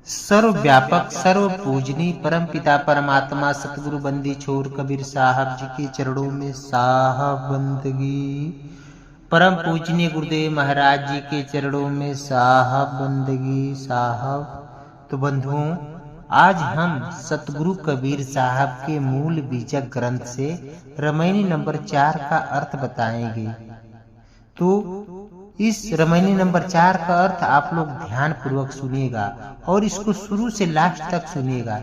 सर्वव्यापक सर्व पूजनीय परम पिता परमात्मा सतगुरु बंदी छोर कबीर साहब जी के चरणों में साहब बंदगी। परम पूजनीय गुरुदेव महाराज जी के चरणों में साहब बंदगी साहब। तो बंधुओं, आज हम सतगुरु कबीर साहब के मूल बीजक ग्रंथ से रामायणी नंबर 4 का अर्थ बताएंगे। तो इस रामायणी नंबर 4 का अर्थ आप लोग ध्यान पूर्वक सुनिएगा और इसको शुरू से लास्ट तक सुनिएगा,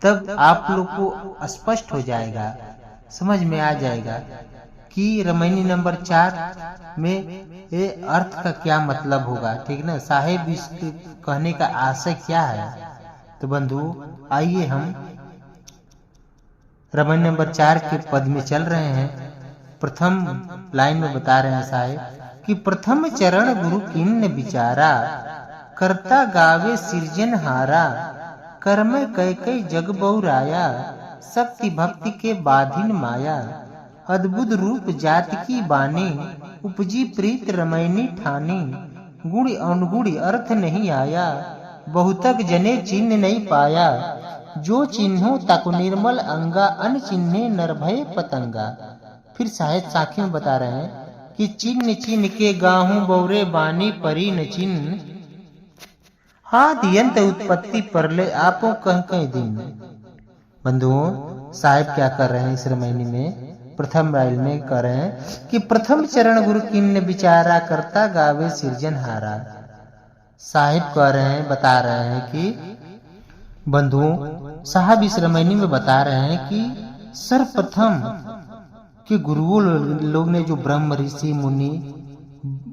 तब आप लोग को स्पष्ट हो जाएगा, समझ में आ जाएगा कि रामायणी नंबर 4 में ये अर्थ का क्या मतलब होगा। ठीक ना, साहेब इस कहने का आशय क्या है। तो बंधुओं, आइए हम रामायणी नंबर 4 के पद में चल रहे हैं। प्रथम लाइन में बता रहे हैं साहेब कि प्रथम चरण गुरु किन्न विचारा, करता गावे सिरजनहारा, कर्म कई कई जग बहुराया, शक्ति भक्ति के बाधिन माया, अद्भुत रूप जाति की बानी, उपजी प्रीत रामायणी ठानी, गुण अनुगुण अर्थ नहीं आया, बहुतक जने चिन्ह नहीं पाया, जो चिन्हो तक निर्मल अंगा, अन चिन्हे नरभय पतंगा। फिर साहेब साखी में बता रहे हैं कि चिन्ह चिन्ह के गाहूं बौरे बानी परी न चिन्ह, आदि अंत उत्पत्ति परले आपो कह कह दिन। बंधुओं, साहिब क्या कर रहे हैं इस रामायणी में, प्रथम राइल में कर रहे हैं कि प्रथम चरण गुरु किन्न विचारा, करता गावे सिरजनहारा। साहिब कह रहे हैं, बता रहे हैं कि बंधुओं, साहब इस रामायणी में बता रहे हैं कि सर्वप्रथम कि गुरुओं लोग ने जो ब्रह्म ऋषि मुनि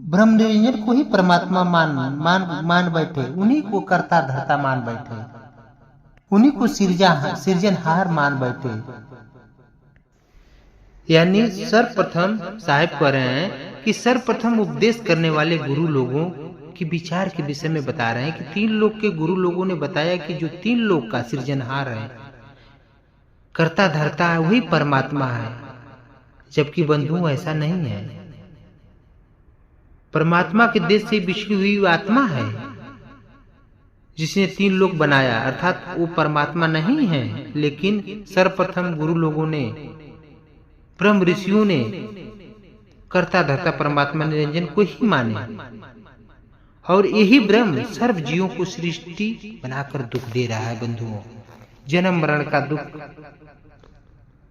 ब्रह्म निरंजन को ही परमात्मा मान बैठे, उन्हीं को कर्ता धर्ता मान बैठे, उन्हीं को सृजनहार मान बैठे। यानी सर्वप्रथम साहिब कह रहे हैं कि सर्वप्रथम उपदेश करने वाले गुरु लोगों की विचार के विषय में बता रहे हैं कि 3 लोग के गुरु लोगों ने बताया कि जो 3 लोग का सृजनहार है, कर्ता धर्ता है, वही परमात्मा है। जबकि बंधु ऐसा नहीं है, परमात्मा के देश से बिछड़ी हुई आत्मा है जिसने 3 लोग बनाया, अर्थात वो परमात्मा नहीं है। लेकिन सर्वप्रथम गुरु लोगों ने, ब्रह्म ऋषियों ने कर्ता धर्ता परमात्मा निरंजन को ही माने, और यही ब्रह्म सर्व जीवों को सृष्टि बनाकर दुख दे रहा है। बंधुओं, जन्म मरण का दुख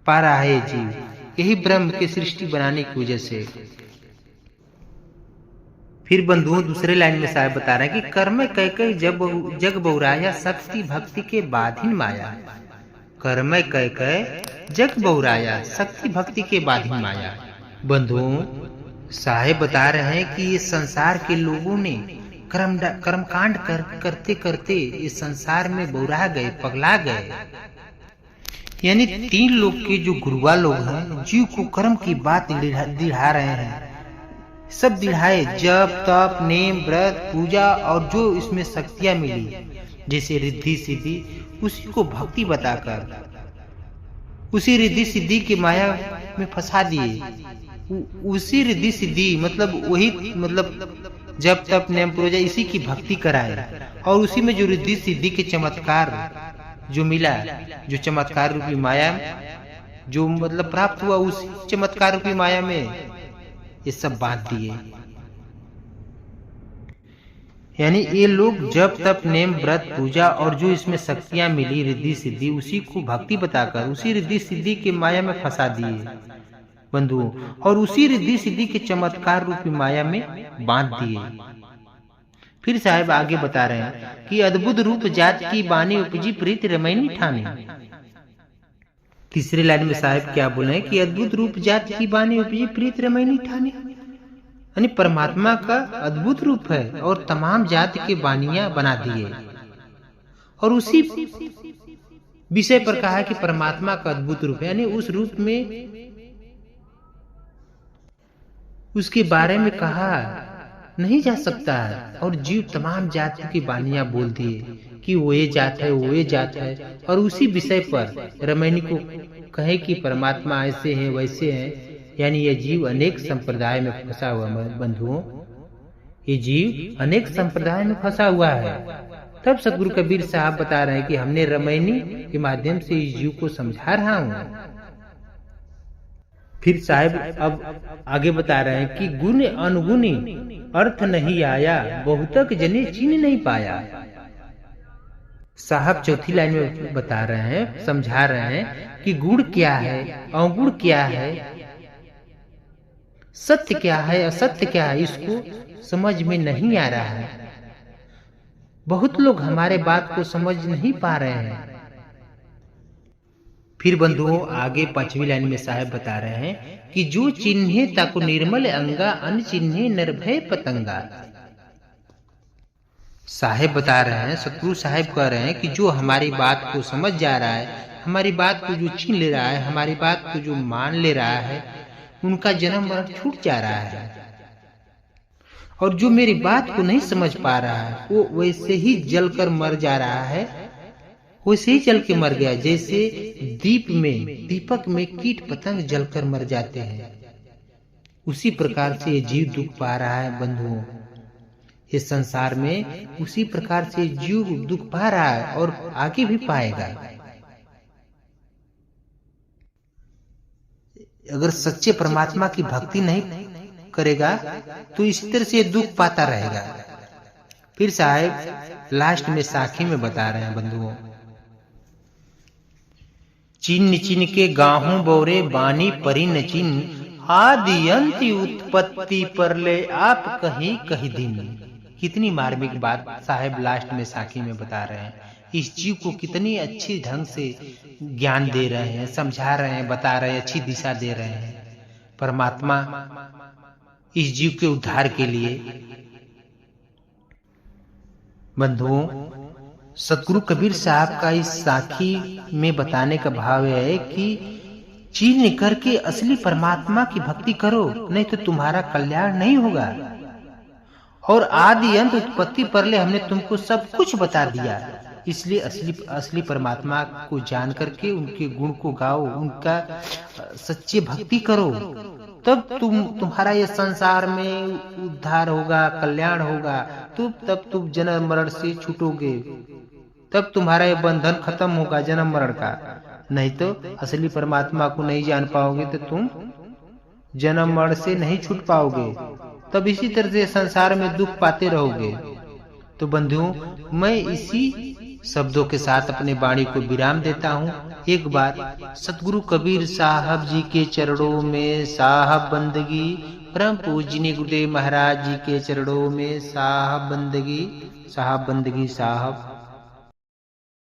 पा रहा है जीव, यही ब्रह्म के सृष्टि बनाने की वजह से। फिर बंधुओं, दूसरे लाइन में साहब बता रहे हैं कि कर्म कई कई जग बहुराया, शक्ति भक्ति के बाधिन माया। कर्म कई कई जग बहुराया, शक्ति भक्ति के बाधिन माया। बंधुओं, साहेब बता रहे हैं कि ये संसार के लोगों ने कर्मकांड करते करते इस संसार में बहुरा गए, पगला गए। यानी 3 लोग के जो गुरुआ लोग हैं, जीव को कर्म की बात दिढ़ा रहे हैं, सब दिढ़ाए, जप तप नेम व्रत पूजा और जो इसमें शक्तियां मिली, जैसे रिद्धि सिद्धि, उसी को भक्ति बताकर उसी रिद्धि सिद्धि की माया में फंसा दिए। उसी रिद्धि सिद्धि मतलब वही, मतलब जप तप नेम पूजा, इसी की भक्ति कराए, और उसी में जो रिद्धि सिद्धि के चमत्कार जो मिला, जो चमत्कार रूपी माया जो मतलब प्राप्त हुआ, उसी चमत्कार रूपी माया में ये सब बांट दिए। यानी ये लोग जप तप नेम व्रत पूजा और जो इसमें शक्तियां मिली, रिद्धि सिद्धि, उसी को भक्ति बताकर उसी रिद्धि सिद्धि के माया में फंसा दिए बंधुओं, और उसी रिद्धि सिद्धि के चमत्कार रूपी माया में बांट दिए। फिर साहब आगे बता रहे हैं कि अद्भुत रूप जात की बानी, उपजी प्रीत रामायणी ठानी। तीसरे लाइन में साहब क्या बोले कि अद्भुत रूप जात की बानी, उपजी प्रीत रामायणी ठानी। यानी परमात्मा का अद्भुत रूप है और तमाम जाति के बानियां बना दिए, और उसी विषय पर कहा कि परमात्मा का अद्भुत रूप है, यानी उस रूप में उसके बारे में कहा नहीं जा सकता है। और जीव तमाम जातियों की बानियां बोल दिए कि वो ये जात है, वो ये जात है, और उसी विषय पर रामायणी को कहे कि परमात्मा ऐसे है वैसे है। यानी ये जीव अनेक संप्रदाय में फंसा हुआ। बंधुओं, ये जीव अनेक संप्रदाय में फंसा हुआ है, तब सतगुरु कबीर साहब बता रहे हैं कि हमने रामायणी के माध्यम से इस जीव को समझा रहा हूं। फिर साहब अब आगे बता रहे हैं कि गुण अनगुणी अर्थ नहीं आया, बहुतक जने चीन नहीं पाया। साहब चौथी लाइन में बता रहे हैं, समझा रहे हैं कि गुण क्या है, अवगुण क्या है, सत्य क्या है, असत्य क्या है, इसको समझ में नहीं आ रहा है। बहुत लोग हमारे बात को समझ नहीं पा रहे हैं। फिर बंधुओं आगे 5वीं लाइन में साहब बता रहे हैं कि जो चिन्हे ताको निर्मल अंगा, अनचिन्हे निर्भय पतंगा। साहेब बता रहे हैं, सतगुरु साहेब कह रहे हैं कि जो हमारी बात को समझ जा रहा है, हमारी बात को जो छीन ले रहा है, हमारी बात को जो मान ले रहा है, उनका जन्म मरण छूट जा रहा है। और जो मेरी बात को नहीं समझ पा रहा है, वो वैसे ही जलकर मर जा रहा है, वैसे ही जल के मर गया, जैसे दीपक में कीट पतंग जलकर मर जाते हैं। उसी प्रकार से ये जीव दुख पा रहा है बंधुओं, इस संसार में उसी प्रकार से जीव दुख पा रहा है और आगे भी पाएगा। अगर सच्चे परमात्मा की भक्ति नहीं करेगा तो इसी तरह से दुख पाता रहेगा। फिर साहब लास्ट में साखी में बता रहे हैं बंधुओं, चिन्ह चिन्ह के गाहू बोरे बानी परी न चिन्ह, आदि अंत उत्पत्ति पर ले आप कहीं कहीं दिन। कितनी मार्मिक बात साहेब लास्ट में साखी में बता रहे हैं। इस जीव को कितनी अच्छी ढंग से ज्ञान दे रहे हैं, समझा रहे हैं, बता रहे हैं, अच्छी दिशा दे रहे हैं। परमात्मा इस जीव के उद्धार के लिए बंधुओं, सतगुरु कबीर साहब का इस साखी में बताने का भाव है कि चिन्ह करके असली परमात्मा की भक्ति करो, नहीं तो तुम्हारा कल्याण नहीं होगा। और आदि अंत उत्पत्ति पर ले हमने तुमको सब कुछ बता दिया, इसलिए असली परमात्मा को जान करके उनके गुण को गाओ, उनका सच्ची भक्ति करो, तब तुम्हारा ये संसार में उद्धार होगा, कल्याण होगा। तब तुम जन्म मरण से छूटोगे, तब तुम्हारा ये बंधन खत्म होगा जन्म मरण का। नहीं तो असली परमात्मा को नहीं जान पाओगे तो तुम जन्म मरण से नहीं छूट पाओगे, तब इसी तरह से संसार में दुख पाते रहोगे। तो बंधुओं, मैं इसी शब्दों के साथ अपने वाणी को विराम देता हूँ। एक बार सतगुरु कबीर साहब जी के चरणों में साहब बंदगी, परम पूजनीय गुरुदेव महाराज जी के चरणों में साहब बंदगी, साहब बंदगी साहब।